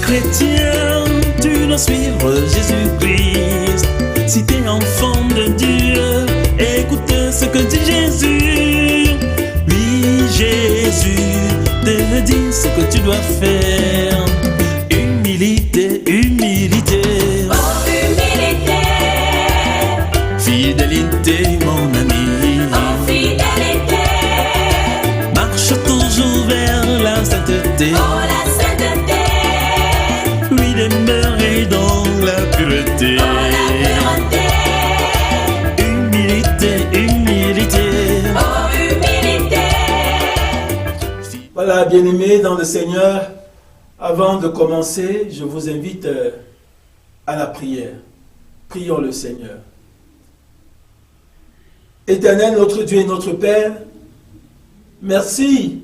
chrétien, tu dois suivre Jésus-Christ. Si t'es enfant de Dieu, écoute ce que dit Jésus. Oui, Jésus te dit ce que tu dois faire. Humilité, humilité. Oh, humilité. Fidélité, mon ami. Oh, fidélité. Marche toujours vers la sainteté. Oh, la sainteté. Oui, demeurer dans la pureté. Oh, la pureté. Humilité, humilité. Oh, humilité. Voilà, bien-aimés dans le Seigneur, avant de commencer, je vous invite à la prière. Prions le Seigneur. Éternel, notre Dieu et notre Père, merci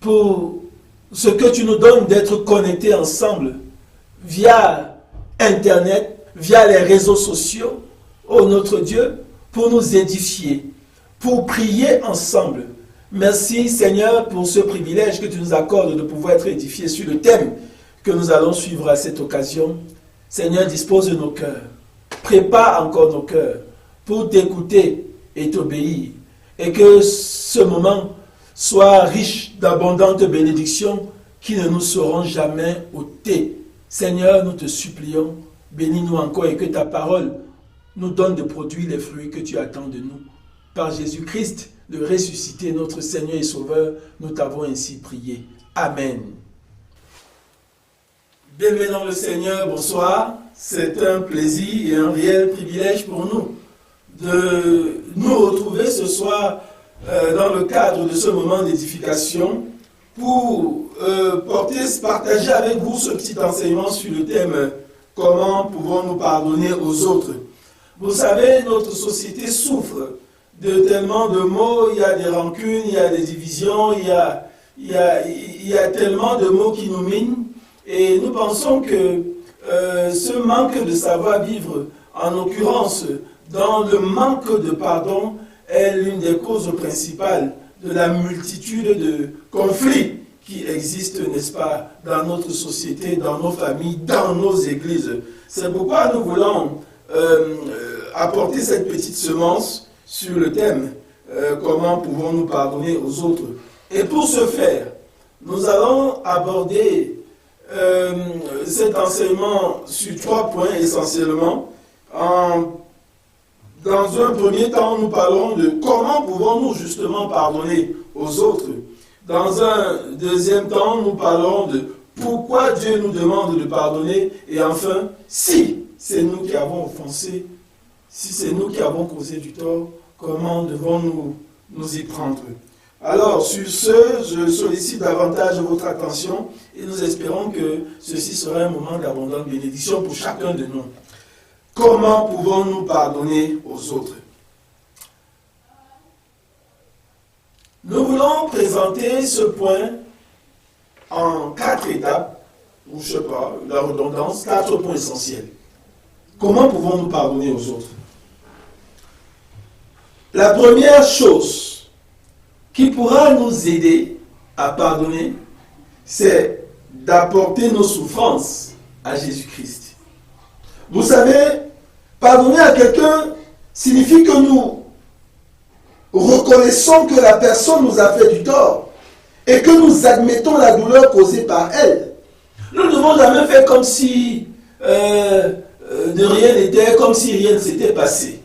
pour ce que tu nous donnes d'être connectés ensemble via Internet, via les réseaux sociaux, ô notre Dieu, pour nous édifier, pour prier ensemble. Merci Seigneur pour ce privilège que tu nous accordes de pouvoir être édifiés sur le thème que nous allons suivre à cette occasion. Seigneur, dispose nos cœurs, prépare encore nos cœurs pour t'écouter et t'obéir. Et que ce moment soit riche d'abondantes bénédictions qui ne nous seront jamais ôtées. Seigneur, nous te supplions, bénis-nous encore et que ta parole nous donne de produire les fruits que tu attends de nous. Par Jésus-Christ, le ressuscité, notre Seigneur et Sauveur, nous t'avons ainsi prié. Amen. Bienvenue dans le Seigneur, bonsoir. C'est un plaisir et un réel privilège pour nous de nous retrouver ce soir dans le cadre de ce moment d'édification pour partager avec vous ce petit enseignement sur le thème « Comment pouvons-nous pardonner aux autres ?» Vous savez, notre société souffre de tellement de maux, il y a des rancunes, il y a des divisions, il y a tellement de maux qui nous minent. Et nous pensons que ce manque de savoir-vivre, en l'occurrence dans le manque de pardon, est l'une des causes principales de la multitude de conflits qui existent, n'est-ce pas, dans notre société, dans nos familles, dans nos églises. C'est pourquoi nous voulons apporter cette petite semence sur le thème comment pouvons-nous pardonner aux autres. Et pour ce faire, nous allons aborder cet enseignement sur 3 points essentiellement. Dans un premier temps, nous parlerons de comment pouvons-nous justement pardonner aux autres. Dans un deuxième temps, nous parlerons de pourquoi Dieu nous demande de pardonner. Et enfin, si c'est nous qui avons offensé, si c'est nous qui avons causé du tort, comment devons-nous nous y prendre? Alors, sur ce, je sollicite davantage votre attention et nous espérons que ceci sera un moment d'abondante bénédiction pour chacun de nous. Comment pouvons-nous pardonner aux autres? Nous voulons présenter ce point en 4 étapes, ou je ne sais pas, la redondance, 4 points essentiels. Comment pouvons-nous pardonner aux autres? La première chose qui pourra nous aider à pardonner, c'est d'apporter nos souffrances à Jésus-Christ. Vous savez, pardonner à quelqu'un signifie que nous reconnaissons que la personne nous a fait du tort et que nous admettons la douleur causée par elle. Nous ne devons jamais faire comme si de rien n'était, comme si rien ne s'était passé.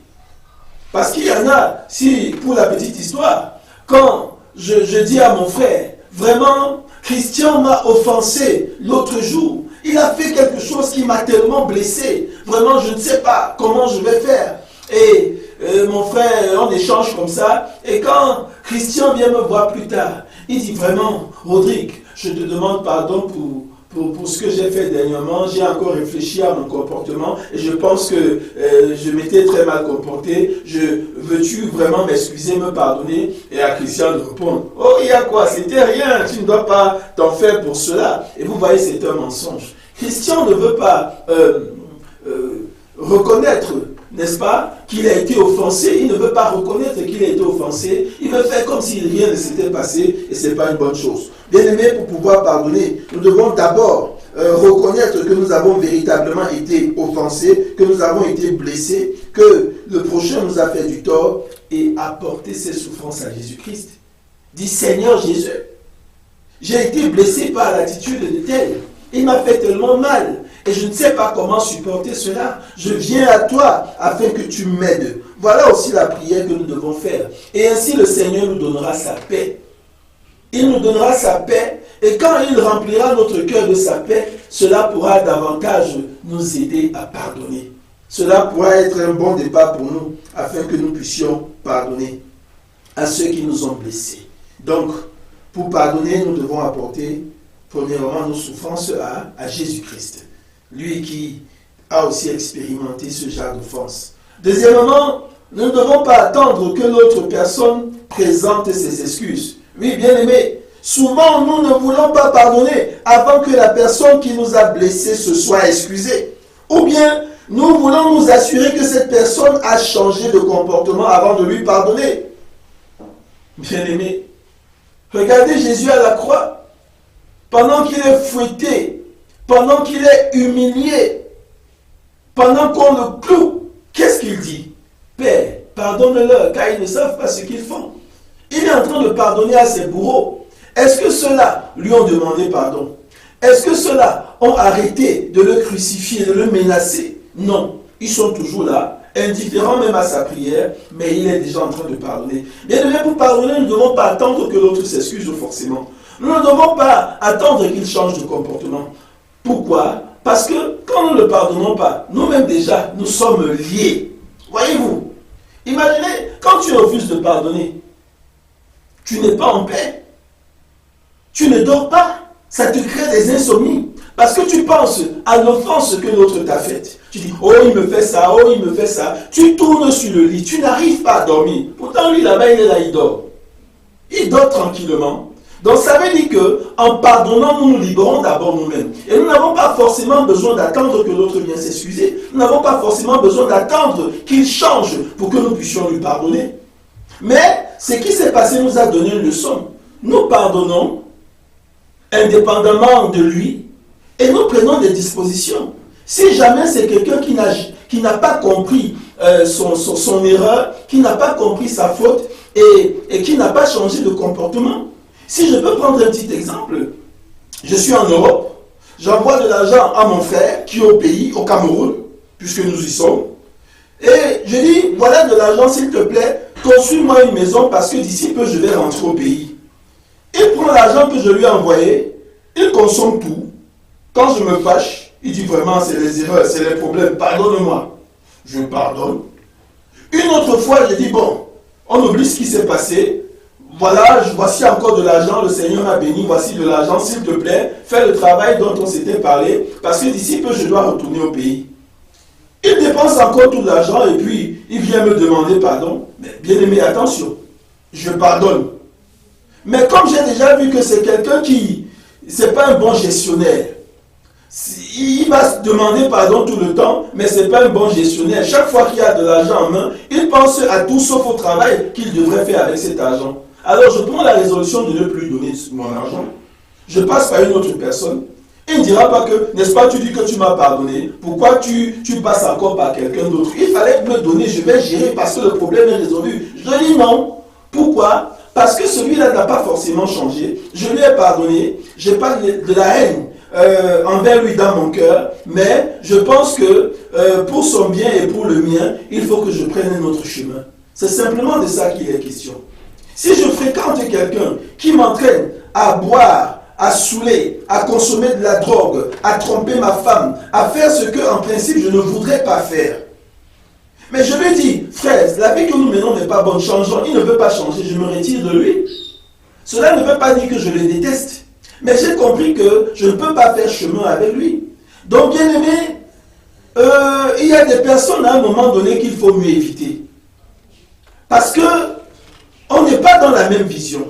Parce qu'il y en a, si pour la petite histoire, quand je dis à mon frère, vraiment, Christian m'a offensé l'autre jour, il a fait quelque chose qui m'a tellement blessé, vraiment je ne sais pas comment je vais faire. Et mon frère, on échange comme ça, et quand Christian vient me voir plus tard, il dit vraiment, Rodrigue, je te demande pardon pour ce que j'ai fait dernièrement, j'ai encore réfléchi à mon comportement et je pense que je m'étais très mal comporté. Veux-tu vraiment m'excuser, me pardonner? Et à Christian de répondre, oh, il y a quoi? C'était rien, tu ne dois pas t'en faire pour cela. Et vous voyez, c'est un mensonge. Christian ne veut pas reconnaître, n'est-ce pas, qu'il a été offensé. Il ne veut pas reconnaître qu'il a été offensé. Il veut faire comme si rien ne s'était passé et ce n'est pas une bonne chose. Bien aimé, pour pouvoir pardonner, nous devons d'abord reconnaître que nous avons véritablement été offensés, que nous avons été blessés, que le prochain nous a fait du tort, et apporter ses souffrances à Jésus-Christ. Dis, Seigneur Jésus, j'ai été blessé par l'attitude de tel. Il m'a fait tellement mal et je ne sais pas comment supporter cela. Je viens à toi afin que tu m'aides. Voilà aussi la prière que nous devons faire. Et ainsi le Seigneur nous donnera sa paix. Il nous donnera sa paix et quand il remplira notre cœur de sa paix, cela pourra davantage nous aider à pardonner. Cela pourra être un bon départ pour nous afin que nous puissions pardonner à ceux qui nous ont blessés. Donc, pour pardonner, nous devons apporter premièrement nos souffrances à Jésus-Christ. Lui qui a aussi expérimenté ce genre d'offense. Deuxièmement, nous ne devons pas attendre que l'autre personne présente ses excuses. Oui, bien aimé, souvent nous ne voulons pas pardonner avant que la personne qui nous a blessés se soit excusée. Ou bien, nous voulons nous assurer que cette personne a changé de comportement avant de lui pardonner. Bien aimé, regardez Jésus à la croix. Pendant qu'il est fouetté, pendant qu'il est humilié, pendant qu'on le cloue, qu'est-ce qu'il dit? Père, pardonne-leur, car ils ne savent pas ce qu'ils font. Il est en train de pardonner à ses bourreaux. Est-ce que ceux-là lui ont demandé pardon? Est-ce que ceux-là ont arrêté de le crucifier, de le menacer? Non, ils sont toujours là, indifférents même à sa prière, mais il est déjà en train de pardonner. Bien aimé, pour pardonner, nous ne devons pas attendre que l'autre s'excuse forcément. Nous ne devons pas attendre qu'il change de comportement. Pourquoi? Parce que quand nous ne le pardonnons pas, nous-mêmes déjà, nous sommes liés. Voyez-vous? Imaginez, quand tu refuses de pardonner, tu n'es pas en paix. Tu ne dors pas. Ça te crée des insomnies. Parce que tu penses à l'offense que l'autre t'a faite. Tu dis, oh il me fait ça, oh il me fait ça. Tu tournes sur le lit, tu n'arrives pas à dormir. Pourtant lui là-bas, il est là, il dort. Il dort tranquillement. Donc ça veut dire qu'en pardonnant, nous nous libérons d'abord nous-mêmes. Et nous n'avons pas forcément besoin d'attendre que l'autre vienne s'excuser. Nous n'avons pas forcément besoin d'attendre qu'il change pour que nous puissions lui pardonner. Mais ce qui s'est passé nous a donné une leçon. Nous pardonnons indépendamment de lui et nous prenons des dispositions. Si jamais c'est quelqu'un qui n'a pas compris son erreur, qui n'a pas compris sa faute et qui n'a pas changé de comportement. Si je peux prendre un petit exemple, je suis en Europe, j'envoie de l'argent à mon frère qui est au pays, au Cameroun, puisque nous y sommes, et je dis, voilà de l'argent s'il te plaît, construis-moi une maison parce que d'ici peu je vais rentrer au pays. Il prend l'argent que je lui ai envoyé, il consomme tout. Quand je me fâche, il dit vraiment c'est les erreurs, c'est les problèmes, pardonne-moi. Je pardonne. Une autre fois, je dis bon, on oublie ce qui s'est passé. Voilà, voici encore de l'argent, le Seigneur m'a béni, voici de l'argent, s'il te plaît, fais le travail dont on s'était parlé, parce que d'ici peu je dois retourner au pays. Il dépense encore tout l'argent et puis il vient me demander pardon. Mais bien aimé, attention, je pardonne. Mais comme j'ai déjà vu que c'est quelqu'un qui, c'est pas un bon gestionnaire, il va se demander pardon tout le temps, mais c'est pas un bon gestionnaire. Chaque fois qu'il a de l'argent en main, il pense à tout sauf au travail qu'il devrait faire avec cet argent. Alors je prends la résolution de ne plus donner mon argent. Je passe par une autre personne. Il ne dira pas que, n'est-ce pas, tu dis que tu m'as pardonné. Pourquoi tu passes encore par quelqu'un d'autre? Il fallait me donner, je vais gérer parce que le problème est résolu. Je dis non. Pourquoi? Parce que celui-là n'a pas forcément changé. Je lui ai pardonné. Je n'ai pas de la haine envers lui dans mon cœur. Mais je pense que pour son bien et pour le mien, il faut que je prenne un autre chemin. C'est simplement de ça qu'il est question. Si je fréquente quelqu'un qui m'entraîne à boire, à saouler, à consommer de la drogue, à tromper ma femme, à faire ce que en principe je ne voudrais pas faire. Mais je lui dis, frère, la vie que nous menons n'est pas bonne, changeons, il ne veut pas changer, je me retire de lui. Cela ne veut pas dire que je le déteste. Mais j'ai compris que je ne peux pas faire chemin avec lui. Donc bien aimé, il y a des personnes à un moment donné qu'il faut mieux éviter. Parce que on n'est pas dans la même vision.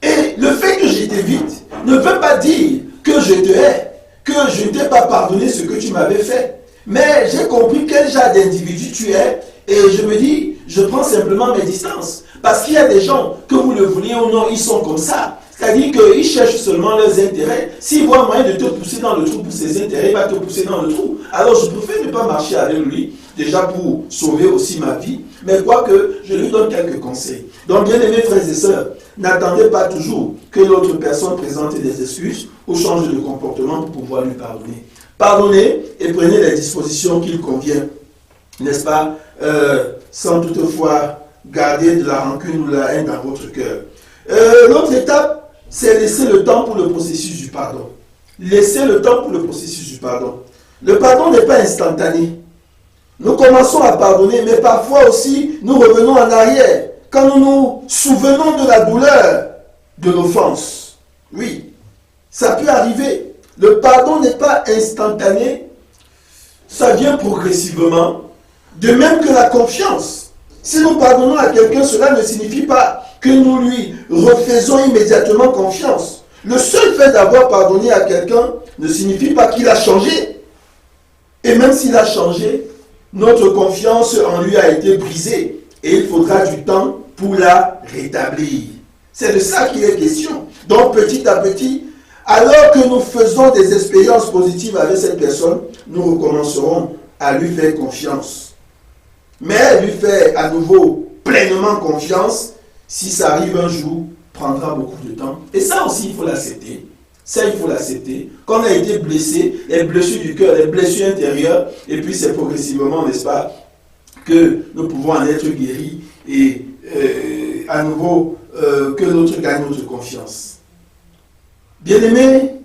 Et le fait que je t'évite ne veut pas dire que je te hais, que je ne t'ai pas pardonné ce que tu m'avais fait. Mais j'ai compris quel genre d'individu tu es et je me dis, je prends simplement mes distances. Parce qu'il y a des gens, que vous le vouliez ou non, ils sont comme ça. C'est-à-dire qu'ils cherchent seulement leurs intérêts. S'il voit moyen de te pousser dans le trou pour ses intérêts, il va te pousser dans le trou. Alors je préfère ne pas marcher avec lui, déjà pour sauver aussi ma vie, mais quoique je lui donne quelques conseils. Donc bien aimés frères et sœurs, n'attendez pas toujours que l'autre personne présente des excuses ou change de comportement pour pouvoir lui pardonner. Pardonnez et prenez les dispositions qu'il convient, n'est-ce pas, sans toutefois garder de la rancune ou de la haine dans votre cœur. L'autre étape, c'est laisser le temps pour le processus du pardon. Laissez le temps pour le processus du pardon. Le pardon n'est pas instantané. Nous commençons à pardonner, mais parfois aussi, nous revenons en arrière quand nous nous souvenons de la douleur de l'offense. Oui, ça peut arriver. Le pardon n'est pas instantané, ça vient progressivement. De même que la confiance. Si nous pardonnons à quelqu'un, cela ne signifie pas que nous lui refaisons immédiatement confiance. Le seul fait d'avoir pardonné à quelqu'un ne signifie pas qu'il a changé. Et même s'il a changé, notre confiance en lui a été brisée. Et il faudra du temps pour la rétablir. C'est de ça qu'il est question. Donc petit à petit, alors que nous faisons des expériences positives avec cette personne, nous recommencerons à lui faire confiance. Mais lui faire à nouveau pleinement confiance, si ça arrive un jour, prendra beaucoup de temps. Et ça aussi, il faut l'accepter. Ça, il faut l'accepter. Quand on a été blessé, les blessures du cœur, les blessures intérieures, et puis c'est progressivement, n'est-ce pas, que nous pouvons en être guéris et à nouveau que l'autre gagne notre confiance. Bien-aimés,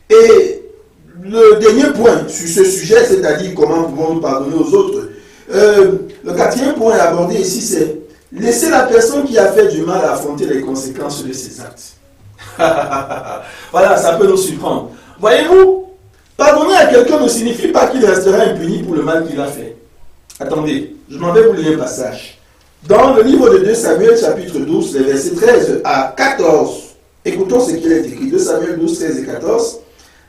et le dernier point sur ce sujet, c'est-à-dire comment pouvons-nous pardonner aux autres, le quatrième point abordé ici, c'est laisser la personne qui a fait du mal affronter les conséquences de ses actes. Voilà, ça peut nous surprendre. Voyez-vous, pardonner à quelqu'un ne signifie pas qu'il restera impuni pour le mal qu'il a fait. Attendez, je m'en vais vous lire un passage. Dans le livre de 2 Samuel, chapitre 12, les versets 13 à 14, écoutons ce qu'il est écrit. 2 Samuel 12, 13 et 14.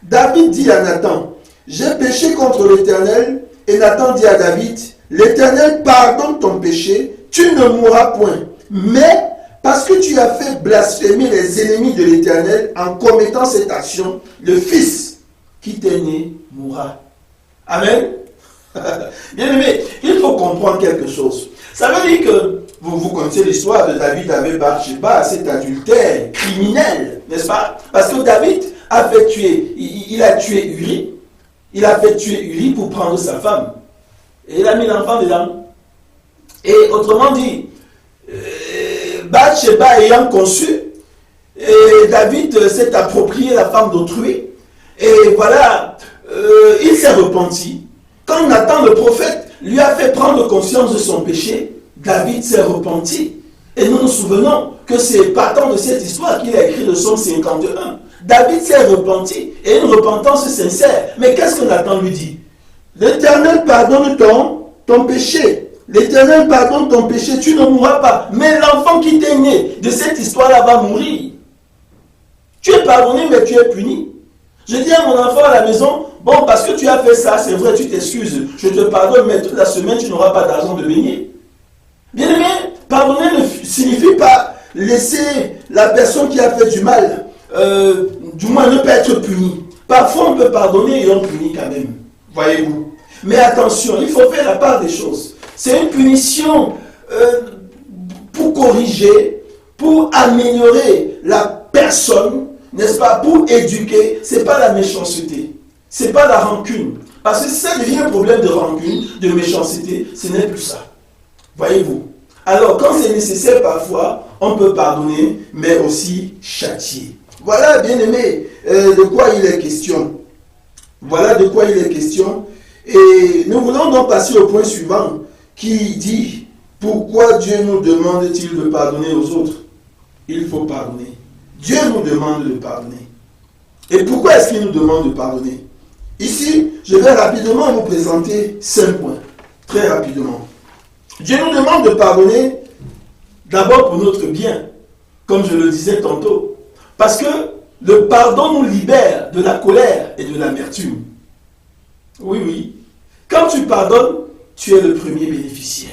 David dit à Nathan, « J'ai péché contre l'Éternel. » Et Nathan dit à David, « L'Éternel pardonne ton péché, tu ne mourras point. Mais parce que tu as fait blasphémer les ennemis de l'Éternel en commettant cette action, le fils qui t'est né mourra. » Amen. Bien aimé, il faut comprendre quelque chose. Ça veut dire que vous connaissez l'histoire de David avec Bathsheba, cet adultère criminel, n'est-ce pas? Parce que David a fait tuer, il a tué Uri. Il a fait tuer Uri pour prendre sa femme. Et il a mis l'enfant dedans. Et autrement dit, Bathsheba ayant conçu, et David s'est approprié la femme d'autrui. Et voilà, il s'est repenti. Quand Nathan le prophète lui a fait prendre conscience de son péché, David s'est repenti. Et nous nous souvenons que c'est partant de cette histoire qu'il a écrit le psaume 51. David s'est repenti, et une repentance sincère. Mais qu'est-ce que Nathan lui dit? L'Éternel pardonne ton péché. L'Éternel pardonne ton péché, tu ne mourras pas. Mais l'enfant qui t'est né de cette histoire-là va mourir. Tu es pardonné, mais tu es puni. Je dis à mon enfant à la maison, bon, parce que tu as fait ça, c'est vrai, tu t'excuses. Je te pardonne, mais toute la semaine, tu n'auras pas d'argent de baigner. Bien aimé, pardonner ne signifie pas laisser la personne qui a fait du mal, du moins ne pas être puni. Parfois, on peut pardonner et on punit quand même. Voyez-vous. Mais attention, il faut faire la part des choses. C'est une punition pour corriger, pour améliorer la personne, n'est-ce pas, pour éduquer. Ce n'est pas la méchanceté, ce n'est pas la rancune. Parce que si ça devient un problème de rancune, de méchanceté, ce n'est plus ça. Voyez-vous. Alors, quand c'est nécessaire parfois, on peut pardonner, mais aussi châtier. Voilà, bien aimé, de quoi il est question. Voilà de quoi il est question. Et nous voulons donc passer au point suivant, qui dit, pourquoi Dieu nous demande-t-il de pardonner aux autres? Il faut pardonner. Dieu nous demande de pardonner. Et pourquoi est-ce qu'il nous demande de pardonner? Ici, je vais rapidement vous présenter 5 points. Très rapidement. Dieu nous demande de pardonner d'abord pour notre bien, comme je le disais tantôt. Parce que le pardon nous libère de la colère et de l'amertume. Oui, oui. Quand tu pardonnes, tu es le premier bénéficiaire.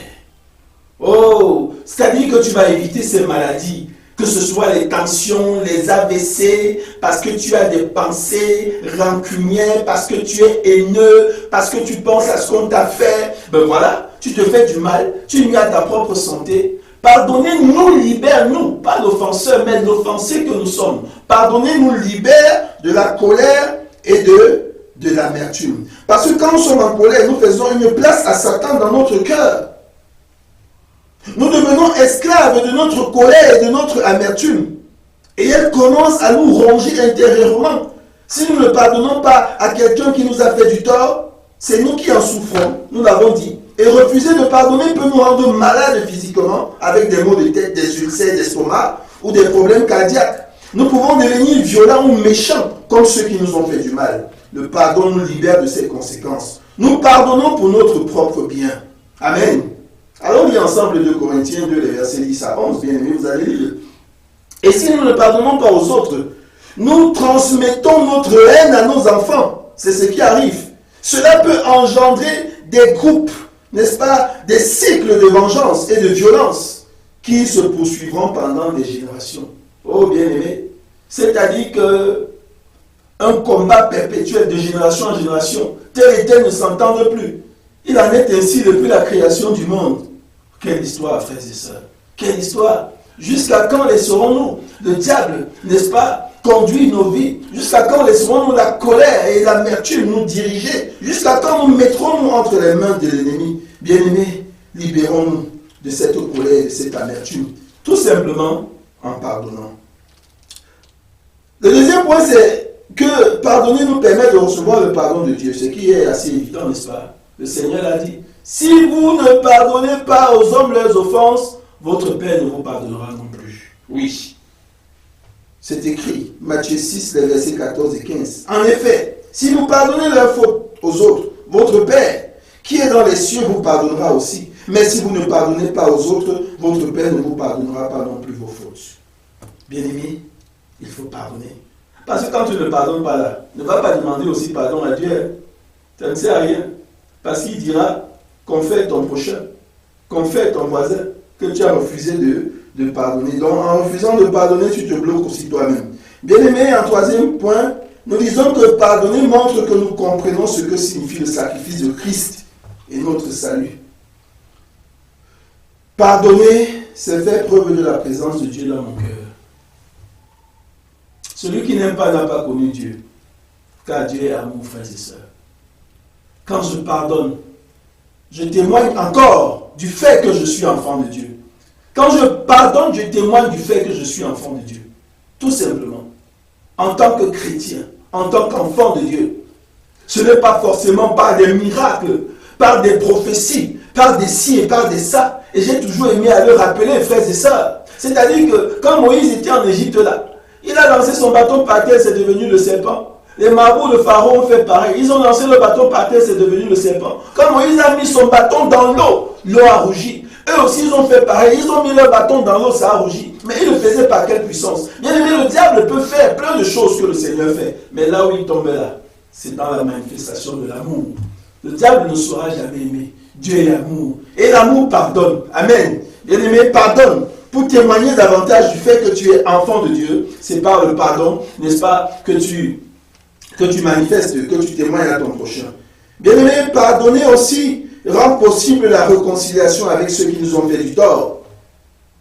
Oh, c'est-à-dire que tu vas éviter ces maladies Que ce soit les tensions, les AVC, parce que tu as des pensées rancunières, parce que tu es haineux, parce que tu penses à ce qu'on t'a fait. Ben voilà, tu te fais du mal, tu nuis à ta propre santé. Pardonner nous libère, nous, pas l'offenseur, mais l'offensé que nous sommes. Pardonner nous libère de la colère et de l'amertume. Parce que quand nous sommes en colère, nous faisons une place à Satan dans notre cœur. Nous devenons esclaves de notre colère et de notre amertume. Et elle commence à nous ronger intérieurement. Si nous ne pardonnons pas à quelqu'un qui nous a fait du tort, c'est nous qui en souffrons, nous l'avons dit. Et refuser de pardonner peut nous rendre malades physiquement, avec des maux de tête, des ulcères d'estomac ou des problèmes cardiaques. Nous pouvons devenir violents ou méchants, comme ceux qui nous ont fait du mal. Le pardon nous libère de ses conséquences. Nous pardonnons pour notre propre bien. Amen. Allons lire ensemble 2 Corinthiens 2, les versets 10 à 11. Bien aimé, vous allez lire. Et si nous ne pardonnons pas aux autres, nous transmettons notre haine à nos enfants. C'est ce qui arrive. Cela peut engendrer des groupes, n'est-ce pas, des cycles de vengeance et de violence qui se poursuivront pendant des générations. Oh bien-aimé, c'est-à-dire que un combat perpétuel de génération en génération, tel et tel ne s'entendent plus. Il en est ainsi depuis la création du monde. Quelle histoire, frères et sœurs. Quelle histoire. Jusqu'à quand laisserons-nous le diable, n'est-ce pas, conduire nos vies? Jusqu'à quand laisserons-nous la colère et l'amertume nous diriger? Jusqu'à quand nous mettrons-nous entre les mains de l'ennemi? Bien-aimés, libérons-nous de cette colère et de cette amertume. Tout simplement en pardonnant. Le deuxième point, c'est que pardonner nous permet de recevoir le pardon de Dieu, ce qui est assez évident, n'est-ce pas? Le Seigneur l'a dit. Si vous ne pardonnez pas aux hommes leurs offenses, votre Père ne vous pardonnera non plus. Oui. C'est écrit, Matthieu 6, les versets 14 et 15. En effet, si vous pardonnez leurs fautes aux autres, votre Père, qui est dans les cieux, vous pardonnera aussi. Mais si vous ne pardonnez pas aux autres, votre Père ne vous pardonnera pas non plus vos fautes. Bien-aimé, il faut pardonner. Parce que quand tu ne pardonnes pas là, ne va pas demander aussi pardon à Dieu. Ça ne sert à rien. Parce qu'il dira qu'on fait ton prochain, qu'on fait ton voisin, que tu as refusé de pardonner. Donc en refusant de pardonner, tu te bloques aussi toi-même. Bien-aimé, en troisième point, nous disons que pardonner montre que nous comprenons ce que signifie le sacrifice de Christ et notre salut. Pardonner, c'est faire preuve de la présence de Dieu dans mon cœur. Celui qui n'aime pas n'a pas connu Dieu, car Dieu est amour, frères et sœurs. Quand je pardonne, je témoigne encore du fait que je suis enfant de Dieu. Quand je pardonne, je témoigne du fait que je suis enfant de Dieu. Tout simplement. En tant que chrétien, en tant qu'enfant de Dieu. Ce n'est pas forcément par des miracles, par des prophéties, par des ci et par des ça. Et j'ai toujours aimé à le rappeler, frères et sœurs. C'est-à-dire que quand Moïse était en Égypte là, il a lancé son bâton par terre, c'est devenu le serpent. Les marabouts de Pharaon ont fait pareil. Ils ont lancé le bâton par terre, c'est devenu le serpent. Quand Moïse a mis son bâton dans l'eau, l'eau a rougi. Eux aussi, ils ont fait pareil. Ils ont mis leur bâton dans l'eau, ça a rougi. Mais ils le faisaient par quelle puissance? Bien aimé, le diable peut faire plein de choses que le Seigneur fait. Mais là où il tombe là, c'est dans la manifestation de l'amour. Le diable ne saura jamais aimer. Dieu est l'amour. Et l'amour pardonne. Amen. Bien aimé, pardonne. Pour témoigner davantage du fait que tu es enfant de Dieu, c'est par le pardon, n'est-ce pas, que tu manifestes, que tu témoignes à ton prochain. Bien aimé, pardonner aussi rend possible la réconciliation avec ceux qui nous ont fait du tort.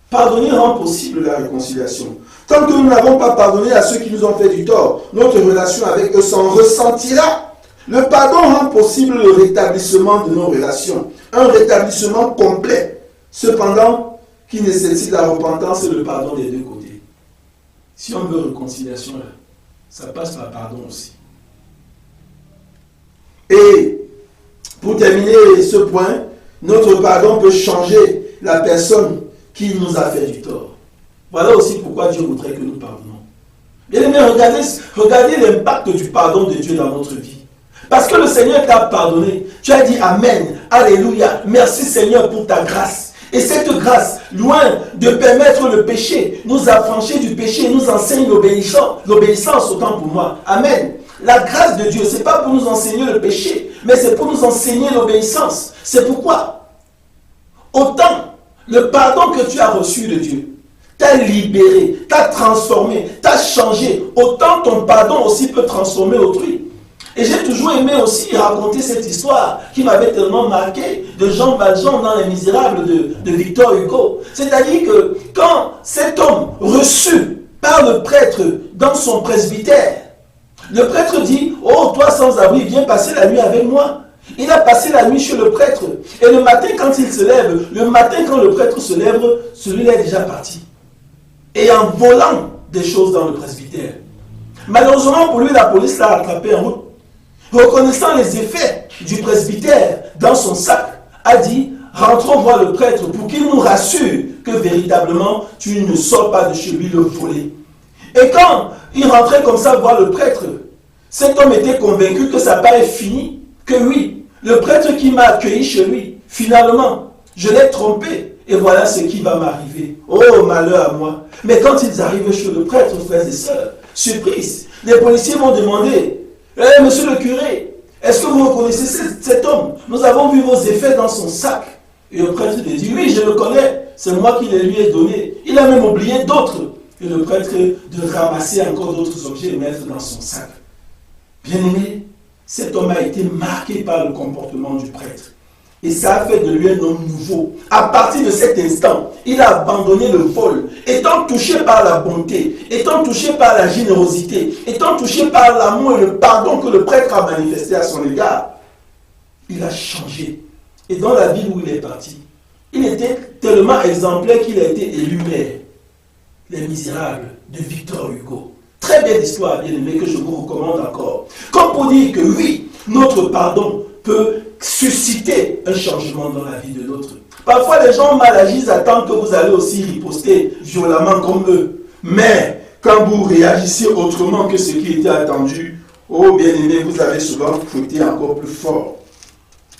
Pardonner rend possible la réconciliation. Tant que nous n'avons pas pardonné à ceux qui nous ont fait du tort, notre relation avec eux s'en ressentira. Le pardon rend possible le rétablissement de nos relations. Un rétablissement complet. Cependant, qui nécessite la repentance et le pardon des deux côtés. Si on veut réconciliation, là, ça passe par pardon aussi. Et pour terminer ce point, notre pardon peut changer la personne qui nous a fait du tort. Voilà aussi pourquoi Dieu voudrait que nous pardonnons. Bien aimé, regardez l'impact du pardon de Dieu dans notre vie. Parce que le Seigneur t'a pardonné. Tu as dit Amen, Alléluia, merci Seigneur pour ta grâce. Et cette grâce, loin de permettre le péché, nous affranchit du péché, nous enseigne l'obéissance autant pour moi. Amen. La grâce de Dieu, ce n'est pas pour nous enseigner le péché, mais c'est pour nous enseigner l'obéissance. C'est pourquoi, autant le pardon que tu as reçu de Dieu t'a libéré, t'a transformé, t'a changé, autant ton pardon aussi peut transformer autrui. Et j'ai toujours aimé aussi raconter cette histoire qui m'avait tellement marqué de Jean Valjean dans Les Misérables de Victor Hugo. C'est-à-dire que quand cet homme reçu par le prêtre dans son presbytère, le prêtre dit: oh, toi sans abri, viens passer la nuit avec moi. Il a passé la nuit chez le prêtre. Et le matin, quand il se lève, le matin, quand le prêtre se lève, celui-là est déjà parti. Et en volant des choses dans le presbytère. Malheureusement pour lui, la police l'a attrapé en route. Reconnaissant les effets du presbytère dans son sac, a dit: rentrons voir le prêtre pour qu'il nous rassure que véritablement tu ne sors pas de chez lui le voler. Et quand il rentrait comme ça voir le prêtre, cet homme était convaincu que sa part est finie, que oui, le prêtre qui m'a accueilli chez lui, finalement, je l'ai trompé, et voilà ce qui va m'arriver. Oh, malheur à moi. Mais quand ils arrivent chez le prêtre, frères et sœurs, surprise, les policiers vont demander: monsieur le curé, est-ce que vous reconnaissez cet homme? Nous avons vu vos effets dans son sac. Et le prêtre lui dit: oui, je le connais, c'est moi qui les lui ai donnés. Il a même oublié d'autres. Et le prêtre de ramasser encore d'autres objets et mettre dans son sac. Bien aimé, cet homme a été marqué par le comportement du prêtre. Et ça a fait de lui un homme nouveau. À partir de cet instant, il a abandonné le vol, étant touché par la bonté, étant touché par la générosité, étant touché par l'amour et le pardon que le prêtre a manifesté à son égard. Il a changé. Et dans la ville où il est parti, il était tellement exemplaire qu'il a été élu maire. Les Misérables de Victor Hugo. Très belle histoire, bien aimé, que je vous recommande encore. Comme pour dire que oui, notre pardon peut susciter un changement dans la vie de l'autre. Parfois, les gens mal agissent, attendent que vous allez aussi riposter violemment comme eux. Mais quand vous réagissez autrement que ce qui était attendu, oh bien-aimé, vous avez souvent fouetté encore plus fort.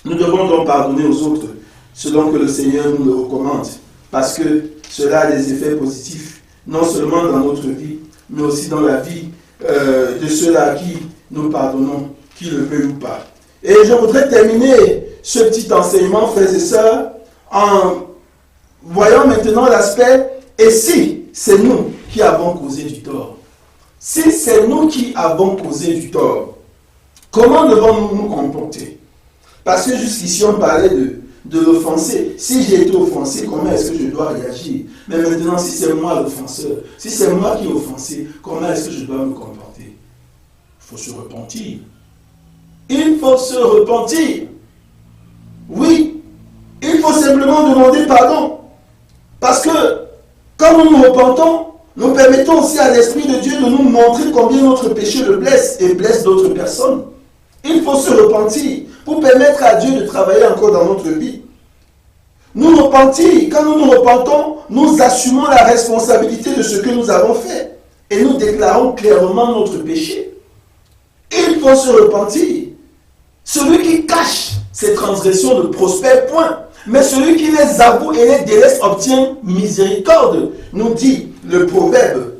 Nous devons donc pardonner aux autres, selon que le Seigneur nous le recommande, parce que cela a des effets positifs, non seulement dans notre vie, mais aussi dans la vie de ceux-là à qui nous pardonnons, qu'ils le veuillent ou pas. Et je voudrais terminer ce petit enseignement, frères et sœurs, en voyant maintenant l'aspect: et si c'est nous qui avons causé du tort? Si c'est nous qui avons causé du tort, comment devons-nous nous comporter? Parce que jusqu'ici on parlait de l'offensé. Si j'ai été offensé, comment est-ce que je dois réagir? Mais maintenant, si c'est moi l'offenseur, si c'est moi qui ai offensé, comment est-ce que je dois me comporter? Il faut se repentir. Il faut se repentir. Oui, il faut simplement demander pardon. Parce que quand nous nous repentons, nous permettons aussi à l'Esprit de Dieu de nous montrer combien notre péché le blesse et blesse d'autres personnes. Il faut se repentir pour permettre à Dieu de travailler encore dans notre vie. Nous repentir, quand nous nous repentons, nous assumons la responsabilité de ce que nous avons fait et nous déclarons clairement notre péché. Il faut se repentir. Celui qui cache ses transgressions ne prospère point, mais celui qui les avoue et les délaisse obtient miséricorde, nous dit le Proverbe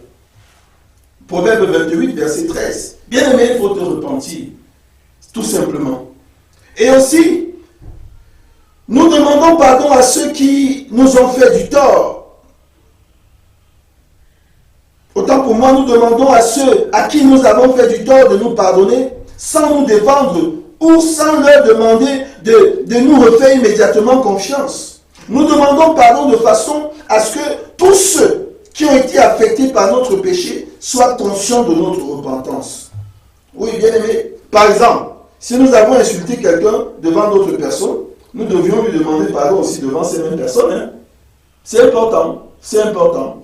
28, verset 13. Bien aimé, il faut te repentir, tout simplement. Et aussi, nous demandons pardon à ceux qui nous ont fait du tort. Autant pour moi, nous demandons à ceux à qui nous avons fait du tort de nous pardonner sans nous défendre ou sans leur demander de nous refaire immédiatement confiance. Nous demandons pardon de façon à ce que tous ceux qui ont été affectés par notre péché soient conscients de notre repentance. Oui, bien aimé. Par exemple, si nous avons insulté quelqu'un devant d'autres personnes, nous devions lui demander pardon aussi devant ces mêmes personnes. Hein? C'est important, c'est important.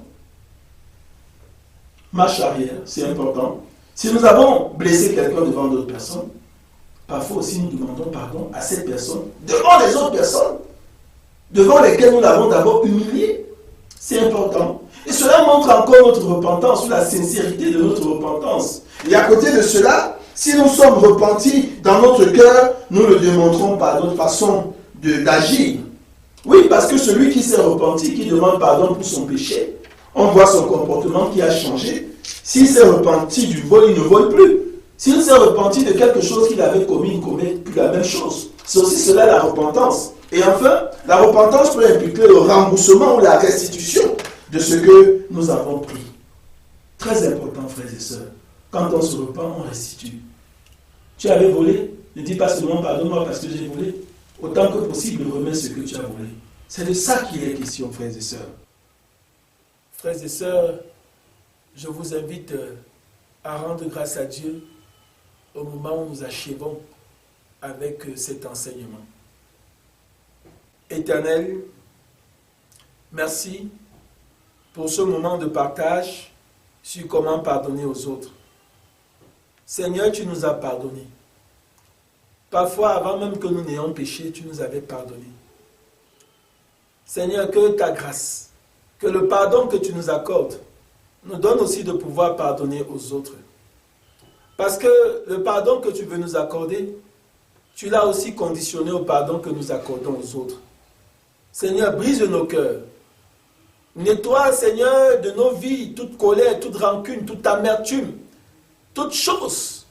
Marche arrière, c'est important. Si nous avons blessé quelqu'un devant d'autres personnes, parfois aussi nous demandons pardon à cette personne devant les autres personnes, devant lesquelles nous l'avons d'abord humilié. C'est important. Et cela montre encore notre repentance, la sincérité de notre repentance. Et à côté de cela, si nous sommes repentis dans notre cœur, nous le démontrons par notre façon d'agir. Oui, parce que celui qui s'est repenti, qui demande pardon pour son péché, on voit son comportement qui a changé. S'il s'est repenti du vol, il ne vole plus. S'il s'est repenti de quelque chose qu'il avait commis, il ne commet plus la même chose. C'est aussi cela la repentance. Et enfin, la repentance peut impliquer le remboursement ou la restitution de ce que nous avons pris. Très important, frères et sœurs. Quand on se repent, on restitue. Tu avais volé, ne dis pas seulement pardonne-moi parce que j'ai volé. Autant que possible, remets ce que tu as volé. C'est de ça qu'il est question, frères et sœurs. Frères et sœurs, je vous invite à rendre grâce à Dieu au moment où nous achevons avec cet enseignement. Éternel, merci pour ce moment de partage sur comment pardonner aux autres. Seigneur, tu nous as pardonné. Parfois, avant même que nous n'ayons péché, tu nous avais pardonné. Seigneur, que ta grâce, que le pardon que tu nous accordes, nous donne aussi de pouvoir pardonner aux autres. Parce que le pardon que tu veux nous accorder, tu l'as aussi conditionné au pardon que nous accordons aux autres. Seigneur, brise nos cœurs. Nettoie, Seigneur, de nos vies toute colère, toute rancune, toute amertume, toute chose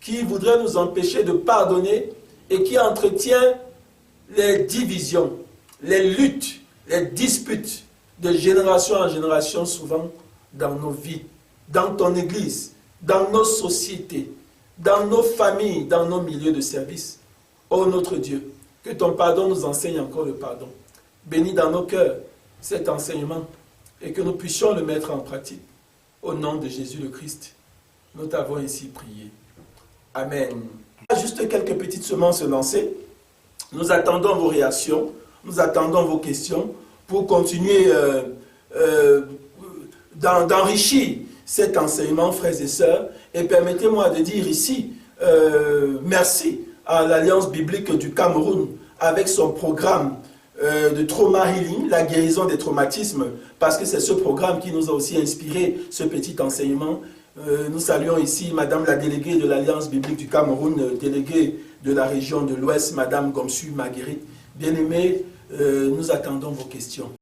qui voudrait nous empêcher de pardonner et qui entretient les divisions, les luttes, les disputes de génération en génération, souvent dans nos vies, dans ton Église, dans nos sociétés, dans nos familles, dans nos milieux de service. Ô notre Dieu, que ton pardon nous enseigne encore le pardon. Bénis dans nos cœurs cet enseignement et que nous puissions le mettre en pratique. Au nom de Jésus le Christ, nous t'avons ainsi prié. Amen. Juste quelques petites semences lancées. Nous attendons vos réactions, nous attendons vos questions pour continuer d'enrichir cet enseignement, frères et sœurs. Et permettez-moi de dire ici, merci à l'Alliance biblique du Cameroun avec son programme de trauma healing, la guérison des traumatismes, parce que c'est ce programme qui nous a aussi inspiré ce petit enseignement. Nous saluons ici Madame la déléguée de l'Alliance biblique du Cameroun, déléguée de la région de l'Ouest, Madame Gomsu Marguerite. Bien-aimée, nous attendons vos questions.